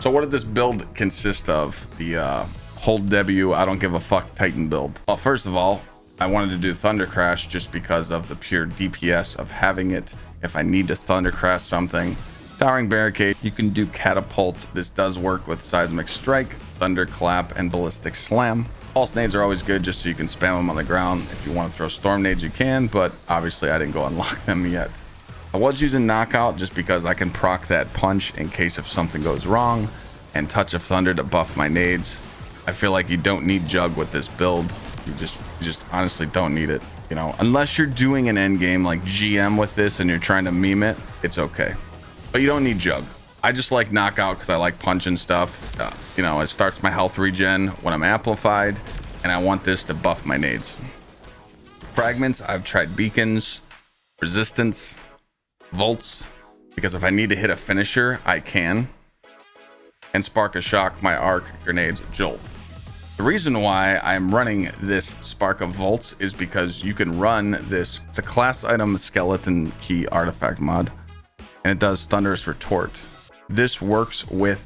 So what did this build consist of? The hold W, I don't give a fuck Titan build. Well, first of all, I wanted to do Thunder Crash just because of the pure DPS of having it. If I need to Thunder Crash something, Towering Barricade, you can do Catapult. This does work with Seismic Strike, Thunder Clap, and Ballistic Slam. Pulse nades are always good just so you can spam them on the ground. If you want to throw Storm nades, you can, but obviously I didn't go unlock them yet. I was using Knockout just because I can proc that punch in case if something goes wrong, and Touch of Thunder to buff my nades. I feel like you don't need Jug with this build. You just honestly don't need it. You know, unless you're doing an end game like GM with this and you're trying to meme it, it's okay. But you don't need Jug. I just like Knockout because I like punching stuff. You know, it starts my health regen when I'm amplified, and I want this to buff my nades. Fragments, I've tried Beacons, Resistance, Volts, because if I need to hit a finisher, I can. And Spark of Shock, my arc, grenades, Jolt. The reason why I'm running this Spark of Volts is because you can run this. It's a class item skeleton key artifact mod, and it does Thunderous Retort. This works with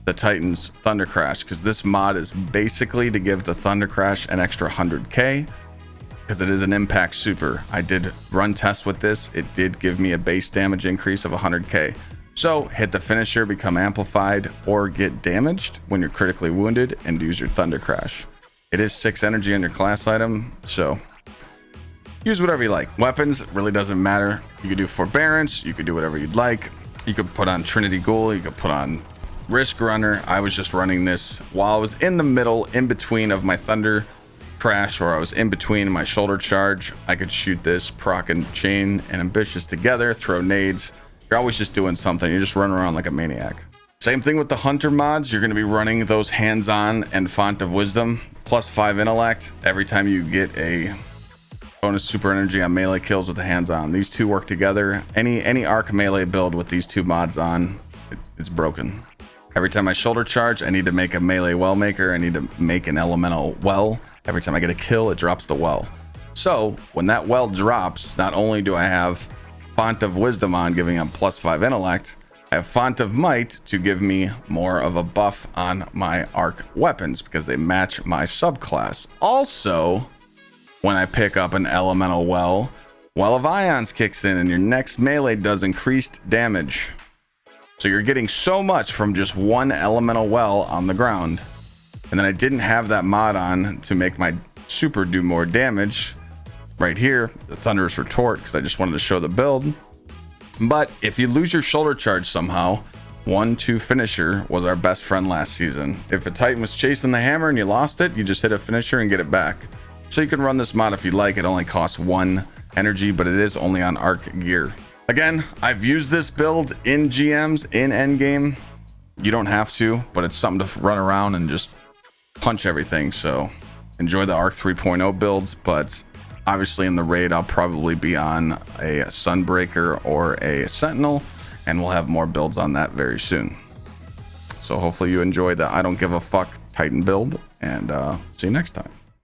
the Titan's Thunder Crash because this mod is basically to give the Thunder Crash an extra 100k because it is an impact super. I did run tests with this. It did give me a base damage increase of 100k. So hit the finisher, become amplified, or get damaged when you're critically wounded and use your Thunder Crash. It is 6 energy on your class item, so use whatever you like. Weapons really doesn't matter. You could do Forbearance, you could do whatever you'd like. You could put on Trinity Ghoul, you could put on Risk Runner. I was just running this while I was in the middle, in between of my Thunder Crash, or I was in between my shoulder charge. I could shoot this, proc and chain and ambitious together, throw nades. You're always just doing something. You're just running around like a maniac. Same thing with the Hunter mods. You're going to be running those hands-on and Font of Wisdom, +5 intellect every time you get a bonus super energy on melee kills with the hands-on. These two work together. Any arc melee build with these two mods on, it's broken. Every time I shoulder charge, I need to make a melee well maker. I need to make an elemental well. Every time I get a kill, it drops the well. So when that well drops, not only do I have Font of Wisdom on, giving them +5 intellect, I have Font of Might to give me more of a buff on my arc weapons because they match my subclass. Also, when I pick up an elemental well of Ions kicks in and your next melee does increased damage. So you're getting so much from just one elemental well on the ground. And then I didn't have that mod on to make my super do more damage. Right here, the Thunderous Retort, because I just wanted to show the build. But if you lose your shoulder charge somehow, 1-2 finisher was our best friend last season. If a Titan was chasing the hammer and you lost it, you just hit a finisher and get it back. So you can run this mod if you like. It only costs 1 energy, but it is only on arc gear. Again, I've used this build in GMs, in endgame. You don't have to, but it's something to run around and just punch everything. So enjoy the arc 3.0 builds, but obviously in the raid, I'll probably be on a Sunbreaker or a Sentinel, and we'll have more builds on that very soon. So hopefully you enjoyed the I don't give a fuck Titan build, and see you next time.